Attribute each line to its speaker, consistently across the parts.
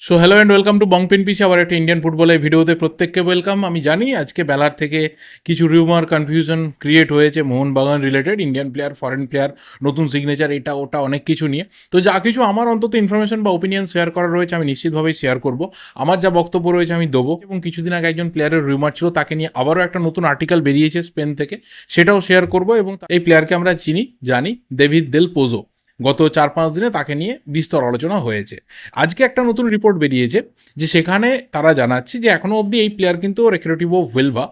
Speaker 1: So hello and welcome to Bong pen PC, আবার একটা Indian ফুটবলের ভিডিওতে প্রত্যেককে ওয়েলকাম। আমি জানি আজকে বেলার থেকে কিছু রিউমার কনফিউশন ক্রিয়েট হয়েছে Mohun Bagan related, Indian player, foreign player, নতুন সিগনেচার, এটা ওটা অনেক কিছু নিয়ে। তো যা কিছু আমার অন্তত ইনফরমেশন বা ওপিনিয়ন শেয়ার করা রয়েছে আমি নিশ্চিতভাবেই শেয়ার করব। আমার যা বক্তব্য রয়েছে আমি দেবো, এবং কিছুদিন আগে একজন প্লেয়ারের রিউমার ছিল, তাকে নিয়ে আবারও একটা নতুন আর্টিকেল বেরিয়েছে স্পেন থেকে, সেটাও শেয়ার করব। এবং এই প্লেয়ারকে আমরা চিনি, জানি, ডেভিড দেল পোজো। গত 4-5 দিনে তাকে নিয়ে বিস্তর আলোচনা হয়েছে। আজকে একটা নতুন রিপোর্ট বেরিয়েছে যে সেখানে তারা জানাচ্ছে যে এখনও অবধি এই প্লেয়ার কিন্তু রেক্রেটিভো হুয়েলভা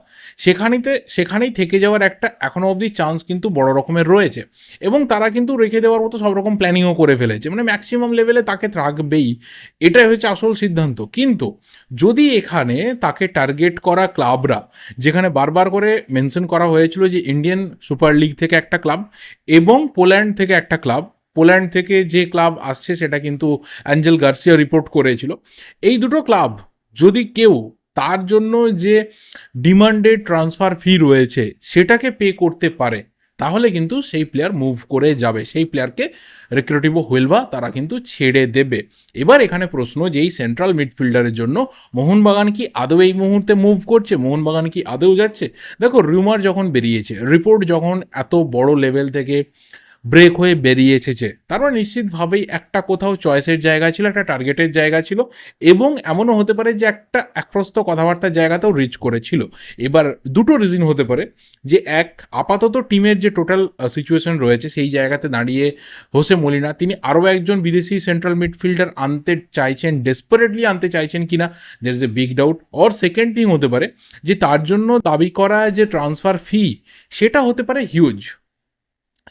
Speaker 1: সেখানেই থেকে যাওয়ার একটা এখনও অবধি চান্স কিন্তু বড় রকমের রয়েছে, এবং তারা কিন্তু রেখে দেওয়ার মতো সব রকম প্ল্যানিংও করে ফেলেছে, মানে ম্যাক্সিমাম লেভেলে তাকে থাকবেই, এটাই হচ্ছে আসল সিদ্ধান্ত। কিন্তু যদি এখানে তাকে টার্গেট করা ক্লাবরা, যেখানে বারবার করে মেনশন করা হয়েছিল যে ইন্ডিয়ান সুপার লিগ থেকে একটা ক্লাব এবং পোল্যান্ড থেকে একটা ক্লাব, পোল্যান্ড থেকে যে ক্লাব আসছে সেটা কিন্তু অ্যাঞ্জেল গার্সিয়া রিপোর্ট করেছিল, এই দুটো ক্লাব যদি কেউ তার জন্য যে ডিমান্ডেড ট্রান্সফার ফি রয়েছে সেটাকে পে করতে পারে, তাহলে কিন্তু সেই প্লেয়ার মুভ করে যাবে, সেই প্লেয়ারকে রেক্রেটিভো হুয়েলভা তারা কিন্তু ছেড়ে দেবে। এবার এখানে প্রশ্ন যে এই সেন্ট্রাল মিডফিল্ডারের জন্য মোহনবাগান কি আদৌ এই মুহূর্তে মুভ করছে, মোহনবাগান কি আদৌ যাচ্ছে? দেখো, রিউমার যখন বেরিয়েছে, রিপোর্ট যখন এত বড় লেভেল থেকে ব্রেক হয়ে বেরিয়ে এসেছে, তার মানে নিশ্চিতভাবেই একটা কোথাও চয়েসের জায়গা ছিল, একটা টার্গেটের জায়গা ছিল, এবং এমনও হতে পারে যে একটা একপ্রস্ত কথাবার্তার জায়গাতেও রিচ করেছিল। এবার দুটো রিজন হতে পারে, যে এক, আপাতত টিমের যে টোটাল সিচুয়েশন রয়েছে সেই জায়গাতে দাঁড়িয়ে হোসে মলিনা তিনি আরও একজন বিদেশি সেন্ট্রাল মিডফিল্ডার আনতে চাইছেন, ডেসপারেটলি আনতে চাইছেন কিনা, there is a big doubt. Or second thing হতে পারে যে তার জন্য দাবি করা যে ট্রান্সফার ফি, সেটা হতে পারে হিউজ।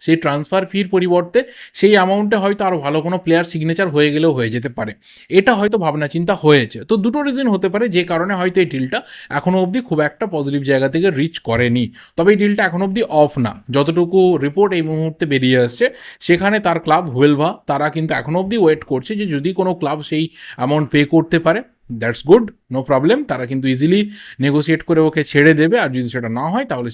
Speaker 1: সেই ট্রান্সফার ফির পরিবর্তে সেই অ্যামাউন্টে হয়তো আরও ভালো কোনো প্লেয়ার সিগনেচার হয়ে গেলেও হয়ে যেতে পারে, এটা হয়তো ভাবনা চিন্তা হয়েছে। তো দুটো রিজন হতে পারে যে কারণে হয়তো এই ডিলটা এখনও অবধি খুব একটা পজিটিভ জায়গা থেকে রিচ করেনি। তবে এই ডিলটা এখনও অবধি অফ না, যতটুকু রিপোর্ট এই মুহূর্তে বেরিয়ে আসছে সেখানে তার ক্লাব হুয়েলভা তারা কিন্তু এখনও অবধি ওয়েট করছে যে যদি কোনো ক্লাব সেই অ্যামাউন্ট পে করতে পারে, দ্যাটস গুড, নো প্রবলেম, তারা কিন্তু ইজিলি নেগোসিয়েট করে ওকে ছেড়ে দেবে। আর যদি সেটা না হয় তাহলে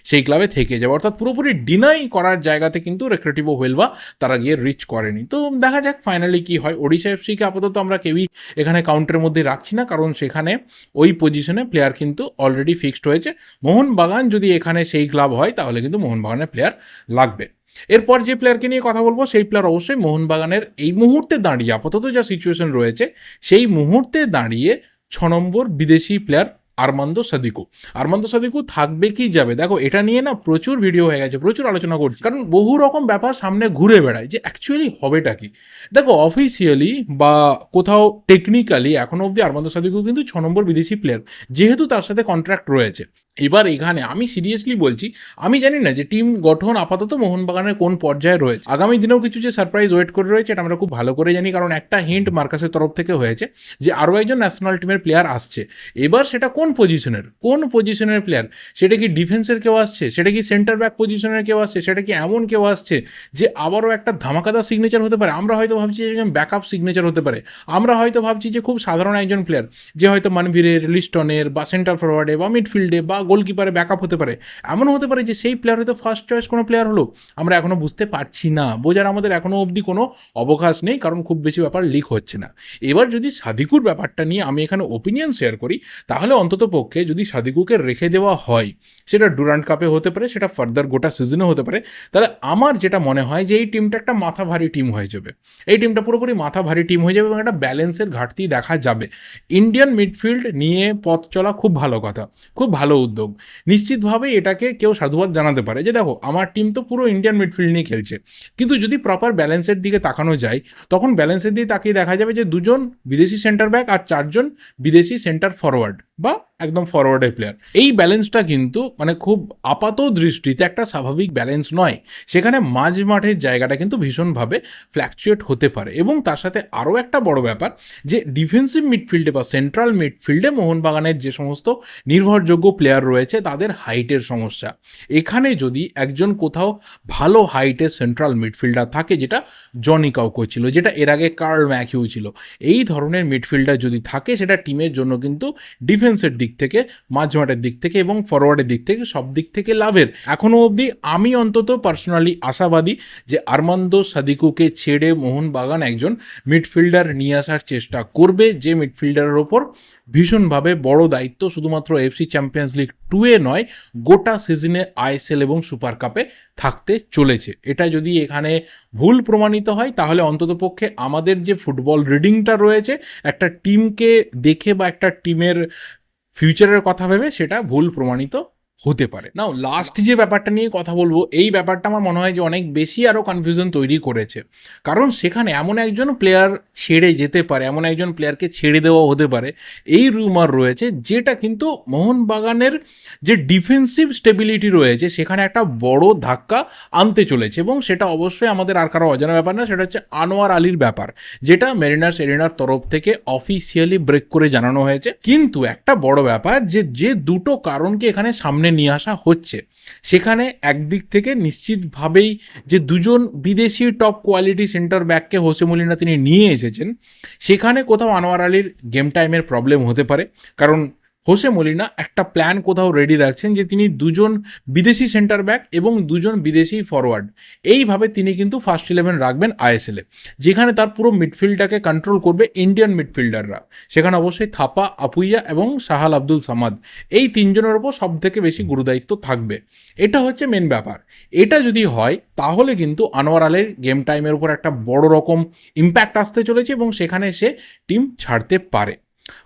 Speaker 1: সেই ক্লাবে থেকে যাবে, অর্থাৎ পুরোপুরি ডিনাই করার জায়গাতে কিন্তু রেক্রেটিভো হুয়েলভা তারা গিয়ে রিচ করেনি। তো দেখা যাক ফাইনালি কি হয়। ওড়িশা এফসিকে আপাতত আমরা কেউই এখানে কাউন্টারের মধ্যে রাখছি না, কারণ সেখানে ওই পজিশনে প্লেয়ার কিন্তু অলরেডি ফিক্সড হয়েছে। মোহনবাগান যদি এখানে সেই ক্লাব হয় তাহলে কিন্তু মোহনবাগানের প্লেয়ার লাগবে। এরপর যে প্লেয়ারকে নিয়ে কথা বলবো সেই প্লেয়ার অবশ্যই মোহনবাগানের এই মুহূর্তে দাঁড়িয়ে আপাতত যা সিচুয়েশন রয়েছে সেই মুহূর্তে দাঁড়িয়ে 6 নম্বর বিদেশি প্লেয়ার আর্মান্দো সাদিকু থাকবে কি যাবে। দেখো, এটা নিয়ে না প্রচুর ভিডিও হয়ে গেছে, প্রচুর আলোচনা করছি, কারণ বহু রকম ব্যাপার সামনে ঘুরে বেড়ায় যে অ্যাকচুয়ালি হবেটা কি। দেখো, অফিসিয়ালি বা কোথাও টেকনিক্যালি এখনো অবধি আর্মান্দো সাদিকু কিন্তু 6 নম্বর বিদেশি প্লেয়ার, যেহেতু তার সাথে কন্ট্রাক্ট রয়েছে। এবার এখানে আমি সিরিয়াসলি বলছি, আমি জানি না যে টিম গঠন আপাতত মোহনবাগানের কোন পর্যায়ে রয়েছে, আগামী দিনেও কিছু যে সারপ্রাইজ ওয়েট করে রয়েছে এটা আমরা খুব ভালো করে জানি, কারণ একটা হিন্ট মার্কাসের তরফ থেকে হয়েছে যে আরও একজন ন্যাশনাল টিমের প্লেয়ার আসছে। এবার সেটা কোন পজিশনের প্লেয়ার, সেটা কি ডিফেন্সের কেউ আসছে, সেটা কি সেন্টার ব্যাক পজিশনের কেউ আসছে, সেটা কি এমন কেউ আসছে যে আবারও একটা ধামাকাদার সিগনেচার হতে পারে। আমরা হয়তো ভাবছি যে একজন ব্যাকআপ সিগনেচার হতে পারে, আমরা হয়তো ভাবছি যে খুব সাধারণ একজন প্লেয়ার যে হয়তো মানভীরের, লিস্টনের বা সেন্টার ফরওয়ার্ডে বা মিডফিল্ডে বা গোলকিপারে ব্যাকআপ হতে পারে। এমনও হতে পারে যে সেই প্লেয়ার হয়তো ফার্স্ট চয়েস কোনো প্লেয়ার হলো, আমরা এখনও বুঝতে পারছি না, বোঝার আমাদের এখনও অবধি কোনো অবকাশ নেই, কারণ খুব বেশি ব্যাপার লিক হচ্ছে না। এবার যদি সাদিকুর ব্যাপারটা নিয়ে আমি এখানে ওপিনিয়ন শেয়ার করি, তাহলে অন্তত পক্ষে যদি সাদিকুকে রেখে দেওয়া হয়, সেটা ডুরান্ট কাপে হতে পারে, সেটা ফার্দার গোটা সিজনে হতে পারে, তাহলে আমার যেটা মনে হয় যে এই টিমটা একটা মাথা ভারী টিম হয়ে যাবে, এই টিমটা পুরোপুরি মাথা ভারী টিম হয়ে যাবে, এবং একটা ব্যালেন্সের ঘাটতি দেখা যাবে। ইন্ডিয়ান মিডফিল্ড নিয়ে পথ চলা খুব ভালো কথা, খুব ভালো উদ্যোগ, নিশ্চিতভাবে এটাকে কেউ সাধুবাদ জানাতে পারে যে দেখো আমার টিম তো পুরো ইন্ডিয়ান মিডফিল্ড নিয়ে খেলছে। কিন্তু যদি প্রপার ব্যালেন্সের দিকে তাকানো যায়, তখন ব্যালেন্সের দিকে তাকিয়ে দেখা যাবে যে 2জন বিদেশি সেন্টার ব্যাক আর 4জন বিদেশি সেন্টার ফরওয়ার্ড বা একদম ফরওয়ার্ডের প্লেয়ার। এই ব্যালেন্সটা কিন্তু মানে খুব আপাত দৃষ্টিতে একটা স্বাভাবিক ব্যালেন্স নয়, সেখানে মাঝ মাঠের জায়গাটা কিন্তু ভীষণভাবে ফ্ল্যাকচুয়েট হতে পারে। এবং তার সাথে আরও একটা বড় ব্যাপার যে ডিফেন্সিভ মিডফিল্ডে বা সেন্ট্রাল মিডফিল্ডে মোহনবাগানের যে সমস্ত নির্ভরযোগ্য প্লেয়ার রয়েছে তাদের হাইটের সমস্যা। এখানে যদি একজন কোথাও ভালো হাইটের সেন্ট্রাল মিডফিল্ডার থাকে, যেটা জনি কাউকো ছিল, যেটা এর আগে কার্ল ম্যাকিউ ছিল, এই ধরনের মিডফিল্ডার যদি থাকে সেটা টিমের জন্য কিন্তু ডিফেন্সের দিক থেকে, মাঝমাঠের দিক থেকে এবং ফরওয়ার্ডের দিক থেকে সব দিক থেকে লাভের। এখনও অবধি আমি অন্তত পার্সোনালি আশাবাদী যে আর্মান্দো সাদিকুকে ছেড়ে মোহনবাগান একজন মিডফিল্ডার নিয়ে আসার চেষ্টা করবে, যে মিডফিল্ডারের ওপর ভীষণভাবে বড় দায়িত্ব শুধুমাত্র এফসি চ্যাম্পিয়ন্স লিগ 2-এ নয়, গোটা সিজনে আইএসএল এবং সুপার কাপে থাকতে চলেছে। এটা যদি এখানে ভুল প্রমাণিত হয় তাহলে অন্ততপক্ষে আমাদের যে ফুটবল রিডিংটা রয়েছে একটা টিমকে দেখে বা একটা টিমের ফিউচারের কথা ভেবে সেটা ভুল প্রমাণিত হতে পারে। নাও লাস্ট যে ব্যাপারটা নিয়ে কথা বলবো, এই ব্যাপারটা আমার মনে হয় যে অনেক বেশি আরও কনফিউশন তৈরি করেছে, কারণ সেখানে এমন একজন প্লেয়ার ছেড়ে যেতে পারে, এমন একজন প্লেয়ারকে ছেড়ে দেওয়া হতে পারে, এই রুমার রয়েছে, যেটা কিন্তু মোহনবাগানের যে ডিফেন্সিভ স্টেবিলিটি রয়েছে সেখানে একটা বড় ধাক্কা আনতে চলেছে। এবং সেটা অবশ্যই আমাদের আর কারো অজানা ব্যাপার না, সেটা হচ্ছে আনোয়ার আলীর ব্যাপার, যেটা মেরিনার্স এরিনার তরফ থেকে অফিসিয়ালি ব্রেক করে জানানো হয়েছে। কিন্তু একটা বড় ব্যাপার যে দুটো কারণকে এখানে সামনে নিয়ে আসা হচ্ছে, সেখানে একদিক থেকে নিশ্চিতভাবেই যে দুজন বিদেশি টপ কোয়ালিটি সেন্টার ব্যাককে হোসে মলিনা তিনি নিয়ে এসেছেন, সেখানে কোথাও আনোয়ার আলীর গেম টাইমের প্রবলেম হতে পারে। কারণ হোসে মলিনা একটা প্ল্যান কোথাও রেডি রাখছেন যে তিনি দুজন বিদেশি সেন্টার ব্যাক এবং দুজন বিদেশি ফরওয়ার্ড, এইভাবে তিনি কিন্তু ফার্স্ট 11 রাখবেন আইএসএলে, যেখানে তার পুরো মিডফিল্ডটাকে কন্ট্রোল করবে ইন্ডিয়ান মিডফিল্ডাররা। সেখানে অবশ্যই থাপা, আপুইয়া এবং সাহাল আব্দুল সামাদ, এই তিনজনের ওপর সব থেকে বেশি গুরুদায়িত্ব থাকবে। এটা হচ্ছে মেন ব্যাপার। এটা যদি হয় তাহলে কিন্তু আনোয়ার আলীর গেম টাইমের উপর একটা বড় রকম ইম্প্যাক্ট আসতে চলেছে এবং সেখানে সে টিম ছাড়তে পারে।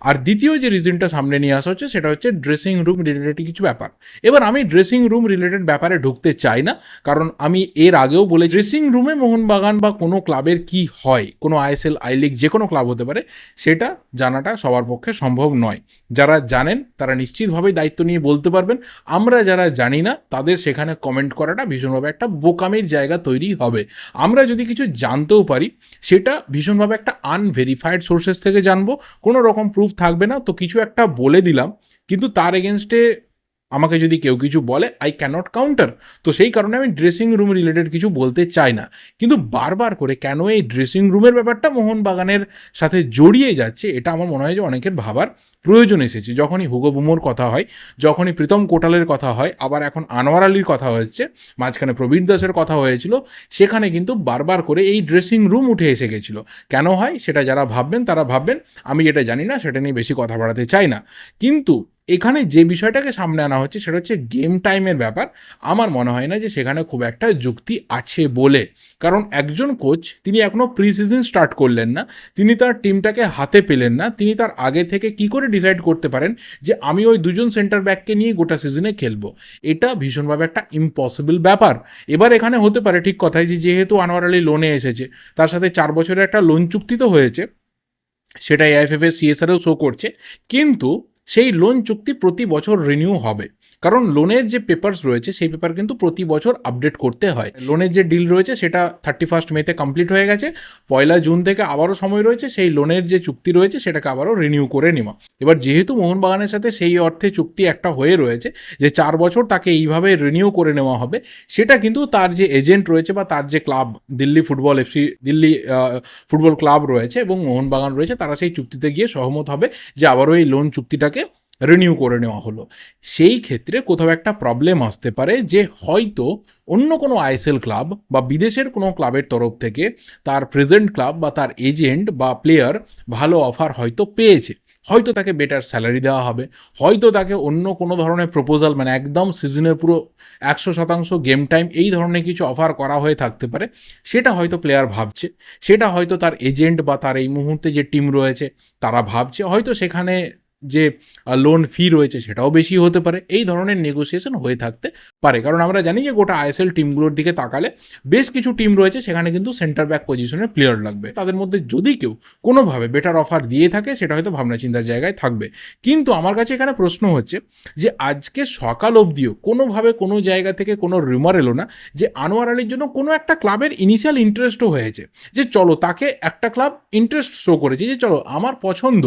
Speaker 1: আর দ্বিতীয় যে রিজনটা সামনে নিয়ে আসা হচ্ছে সেটা হচ্ছে ড্রেসিং রুম রিলেটেড কিছু ব্যাপার। এবার আমি ড্রেসিং রুম রিলেটেড ব্যাপারে ঢুকতে চাই না, কারণ আমি এর আগেও বলে ড্রেসিং রুমে মোহনবাগান বা কোনো ক্লাবের কি হয়, কোনো আইএসএল, আই লিগ যে কোনো ক্লাব হতে পারে, সেটা জানাটা সবার পক্ষে সম্ভব নয়। যারা জানেন তারা নিশ্চিতভাবেই দায়িত্ব নিয়ে বলতে পারবেন। আমরা যারা জানি না তাদের সেখানে কমেন্ট করাটা ভীষণভাবে একটা বোকামির জায়গা তৈরি হবে। আমরা যদি কিছু জানতেও পারি সেটা ভীষণভাবে একটা আনভেরিফাইড সোর্সেস থেকে জানবো, কোনো রকম প্রুফ থাকবে না। তো কিছু একটা বলে দিলাম, কিন্তু তার এগেনস্টে আমাকে যদি কেউ কিছু বলে আই ক্যানট কাউন্টার। তো সেই কারণে আমি ড্রেসিং রুম রিলেটেড কিছু বলতে চাই না। কিন্তু বারবার করে কেন এই ড্রেসিং রুমের ব্যাপারটা মোহনবাগানের সাথে জড়িয়ে যাচ্ছে, এটা আমার মনে হয় যে অনেকের ভাবার প্রয়োজন এসেছে। যখনই হুগো বুমোর কথা হয়, যখনই প্রীতম কোটালের কথা হয়, আবার এখন আনোয়ার আলীর কথা হচ্ছে, মাঝখানে প্রবীর দাসের কথা হয়েছিল, সেখানে কিন্তু বারবার করে এই ড্রেসিং রুম উঠে এসে গেছিলো। কেন হয় সেটা যারা ভাববেন তারা ভাববেন, আমি যেটা জানি না সেটা নিয়ে বেশি কথা বাড়াতে চাই না। কিন্তু এখানে যে বিষয়টাকে সামনে আনা হচ্ছে সেটা হচ্ছে গেম টাইমের ব্যাপার। আমার মনে হয় না যে সেখানে খুব একটা যুক্তি আছে বলে, কারণ একজন কোচ তিনি এখনও প্রি সিজন স্টার্ট করলেন না, তিনি তার টিমটাকে হাতে পেলেন না, তিনি তার আগে থেকে কি করে ডিসাইড করতে পারেন যে আমি ওই দুজন সেন্টার ব্যাককে নিয়ে গোটা সিজনে খেলবো? এটা ভীষণভাবে একটা ইম্পসিবল ব্যাপার। এবার এখানে হতে পারে ঠিক কথাই যে যেহেতু আনোয়ার আলী লোনে এসেছে, তার সাথে 4 বছরের একটা লোন চুক্তি তো হয়েছে, সেটা এআইএফএফ এর সিএসআরেও শো করছে, কিন্তু সেই লোন চুক্তি প্রতি বছর রিনিউ হবে। কারণ লোনের যে পেপারস রয়েছে সেই পেপার কিন্তু প্রতি বছর আপডেট করতে হয়। লোনের যে ডিল রয়েছে সেটা 31 মেতে কমপ্লিট হয়ে গেছে, 1 জুন থেকে আবারও সময় রয়েছে সেই লোনের যে চুক্তি রয়েছে সেটাকে আবারও রিনিউ করে নেওয়া। এবার যেহেতু মোহনবাগানের সাথে সেই অর্থে চুক্তি একটা হয়ে রয়েছে যে 4 বছর তাকে এইভাবে রিনিউ করে নেওয়া হবে, সেটা কিন্তু তার যে এজেন্ট রয়েছে বা তার যে club Delhi football FC, Delhi football club রয়েছে এবং মোহনবাগান রয়েছে, তারা সেই চুক্তিতে গিয়ে সহমত হবে যে আবারও এই লোন চুক্তিটাকে রিনিউ করে নেওয়া হলো। সেই ক্ষেত্রে কোথাও একটা প্রবলেম আসতে পারে যে হয়তো অন্য কোনো আইএসএল ক্লাব বা বিদেশের কোনো ক্লাবের তরফ থেকে তার প্রেজেন্ট ক্লাব বা তার এজেন্ট বা প্লেয়ার ভালো অফার হয়তো পেয়েছে, হয়তো তাকে বেটার স্যালারি দেওয়া হবে, হয়তো তাকে অন্য কোনো ধরনের প্রপোজাল, মানে একদম সিজনের পুরো 100% গেম টাইম, এই ধরনের কিছু অফার করা হয়ে থাকতে পারে। সেটা হয়তো প্লেয়ার ভাবছে, সেটা হয়তো তার এজেন্ট বা তার এই মুহূর্তে যে টিম রয়েছে তারা ভাবছে, হয়তো সেখানে যে লোন ফি রয়েছে সেটাও বেশি হতে পারে। এই ধরনের নেগোসিয়েশন হয়ে থাকতে পারে, কারণ আমরা জানি যে গোটা আইএসএল টিমগুলোর দিকে তাকালে বেশ কিছু টিম রয়েছে সেখানে কিন্তু সেন্টার ব্যাক পজিশনের প্লেয়ার লাগবে। তাদের মধ্যে যদি কেউ কোনোভাবে বেটার অফার দিয়ে থাকে সেটা হয়তো ভাবনা চিন্তার জায়গায় থাকবে। কিন্তু আমার কাছে এখানে প্রশ্ন হচ্ছে যে আজকে সকাল অবধিও কোনোভাবে কোনো জায়গা থেকে কোনো রিউমার এলো না যে আনোয়ার আলীর জন্য কোনো একটা ক্লাবের ইনিশিয়াল ইন্টারেস্টও হয়েছে, যে চলো তাকে একটা ক্লাব ইন্টারেস্ট শো করেছে যে চলো আমার পছন্দ,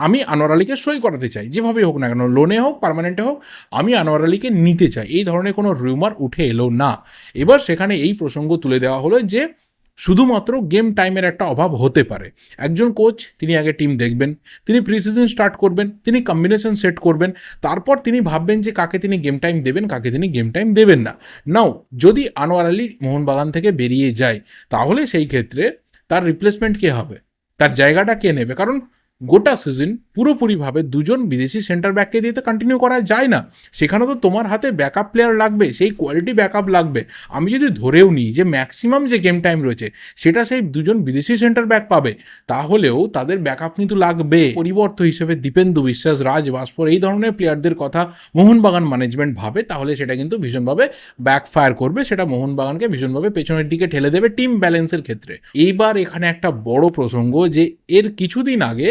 Speaker 1: আমি আনোয়ার আলীকে সই করাতে চাই, যেভাবেই হোক না কেন, লোনে হোক পার্মানেন্টে হোক, আমি আনোয়ার আলীকে নিতে চাই। এই ধরনের কোনো রিউমার উঠে এলো না। এবার সেখানে এই প্রসঙ্গ তুলে দেওয়া হলো যে শুধুমাত্র গেম টাইমের একটা অভাব হতে পারে। একজন কোচ তিনি আগে টিম দেখবেন, তিনি প্রিসিজন স্টার্ট করবেন, তিনি কম্বিনেশন সেট করবেন, তারপর তিনি ভাববেন যে কাকে তিনি গেম টাইম দেবেন, কাকে তিনি গেম টাইম দেবেন না। নাও যদি আনোয়ার আলী মোহনবাগান থেকে বেরিয়ে যায়, তাহলে সেই ক্ষেত্রে তার রিপ্লেসমেন্ট কে হবে, তার জায়গাটা কে নেবে? কারণ গোটা সিজন পুরোপুরিভাবে দুজন বিদেশি সেন্টার ব্যাককে দিয়ে তো কন্টিনিউ করা যায় না। সেখানে তো তোমার হাতে ব্যাকআপ প্লেয়ার লাগবে, সেই কোয়ালিটি ব্যাকআপ লাগবে। আমি যদি ধরেও নিই যে ম্যাক্সিমাম যে গেম টাইম রয়েছে সেটা সেই দুজন বিদেশি সেন্টার ব্যাক পাবে, তাহলেও তাদের ব্যাকআপ কিন্তু লাগবে। পরিবর্তন হিসেবে দীপেন্দু বিশ্বাস, রাজ ভাস্কর এই ধরনের প্লেয়ারদের কথা মোহনবাগান ম্যানেজমেন্ট ভাবে, তাহলে সেটা কিন্তু ভীষণভাবে ব্যাকফায়ার করবে, সেটা মোহনবাগানকে ভীষণভাবে পেছনের দিকে ঠেলে দেবে টিম ব্যালেন্সের ক্ষেত্রে। এইবার এখানে একটা বড় প্রসঙ্গ, যে এর কিছুদিন আগে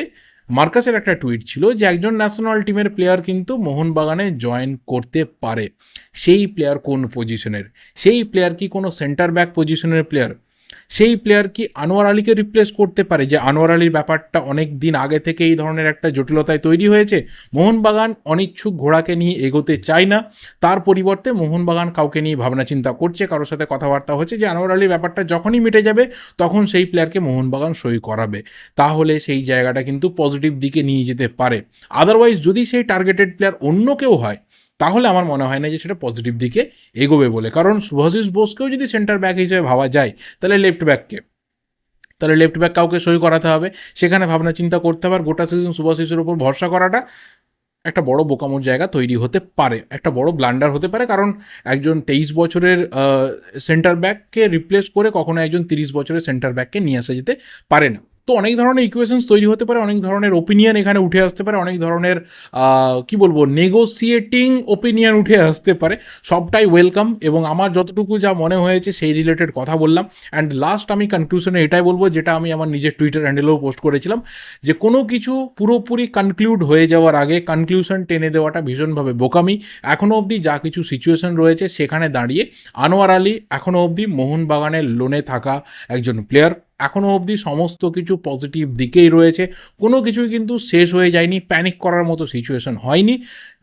Speaker 1: মার্কাসের একটা টুইট ছিল যে একজন ন্যাশনাল টিমের প্লেয়ার কিন্তু মোহনবাগানে জয়েন করতে পারে। সেই প্লেয়ার কোন পজিশনের? সেই প্লেয়ার কি কোনো সেন্টার ব্যাক পজিশনের প্লেয়ার? সেই প্লেয়ার কি আনোয়ার আলীকে রিপ্লেস করতে পারে? যে আনোয়ার আলীর ব্যাপারটা অনেক দিন আগে থেকে এই ধরনের একটা জটিলতায় তৈরি হয়েছে। মোহনবাগান অনিচ্ছুক ঘোড়াকে নিয়ে এগোতে চায় না, তার পরিবর্তে মোহনবাগান কাউকে নিয়ে ভাবনা চিন্তা করছে, কারোর সাথে কথাবার্তা হচ্ছে যে আনোয়ার আলীর ব্যাপারটা যখনই মিটে যাবে তখন সেই প্লেয়ারকে মোহনবাগান সই করাবে। তাহলে সেই জায়গাটা কিন্তু পজিটিভ দিকে নিয়ে যেতে পারে। আদারওয়াইজ যদি সেই টার্গেটেড প্লেয়ার অন্য কেউ হয়, তাহলে আমার মনে হয় না যে সেটা পজিটিভ দিকে এগোবে বলে। কারণ শুভাশিস বোসকেও যদি সেন্টার ব্যাক হিসেবে ভাবা যায়, তাহলে লেফট ব্যাক কাউকে সই করাতে হবে। সেখানে ভাবনা চিন্তা করতে হবে। আর গোটা সিজন শুভাশিসের উপর ভরসা করাটা একটা বড় বোকামোর জায়গা তৈরি হতে পারে, একটা বড় ব্লান্ডার হতে পারে। কারণ একজন 23 বছরের সেন্টার ব্যাককে রিপ্লেস করে কখনো একজন 30 বছরের সেন্টার ব্যাককে নিয়ে আসা যেতে পারে না। তো অনেক ধরনের ইকুয়েশনস তৈরি হতে পারে, অনেক ধরনের ওপিনিয়ন এখানে উঠে আসতে পারে, অনেক ধরনের কি বলবো নেগোসিয়েটিং ওপিনিয়ন উঠে আসতে পারে। সবটাই ওয়েলকাম, এবং আমার যতটুকু যা মনে হয়েছে সেই রিলেটেড কথা বললাম। অ্যান্ড লাস্ট আমি কনক্লুশনে এটাই বলবো, যেটা আমি আমার নিজের টুইটার হ্যান্ডেলেও পোস্ট করেছিলাম, যে কোনো কিছু পুরোপুরি কনক্লুড হয়ে যাওয়ার আগে কনক্লুশন টেনে দেওয়াটা ভীষণভাবে বোকামি। এখনও অবধি যা কিছু সিচুয়েশন রয়েছে সেখানে দাঁড়িয়ে আনোয়ার আলী এখনও অবধি মোহনবাগানের লোনে থাকা একজন প্লেয়ার। এখনও অবধি সমস্ত কিছু পজিটিভ দিকেই রয়েছে, কোনো কিছুই কিন্তু শেষ হয়ে যায়নি, প্যানিক করার মতো সিচুয়েশন হয়নি।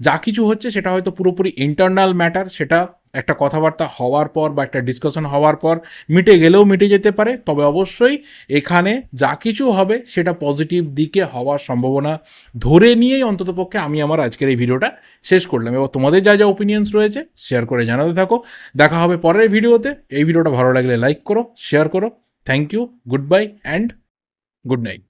Speaker 1: যা কিছু হচ্ছে সেটা হয়তো পুরোপুরি ইন্টারনাল ম্যাটার, সেটা একটা কথাবার্তা হওয়ার পর বা একটা ডিসকাশন হওয়ার পর মিটে গেলেও মিটে যেতে পারে। তবে অবশ্যই এখানে যা কিছু হবে সেটা পজিটিভ দিকে হওয়ার সম্ভাবনা ধরে নিয়েই অন্ততপক্ষে আমি আমার আজকের এই ভিডিওটা শেষ করলাম। এবার তোমাদের যা যা ওপিনিয়ন্স রয়েছে শেয়ার করে জানাতে থাকো। দেখা হবে পরের ভিডিওতে। এই ভিডিওটা ভালো লাগলে লাইক করো, শেয়ার করো। Thank you, goodbye and good night.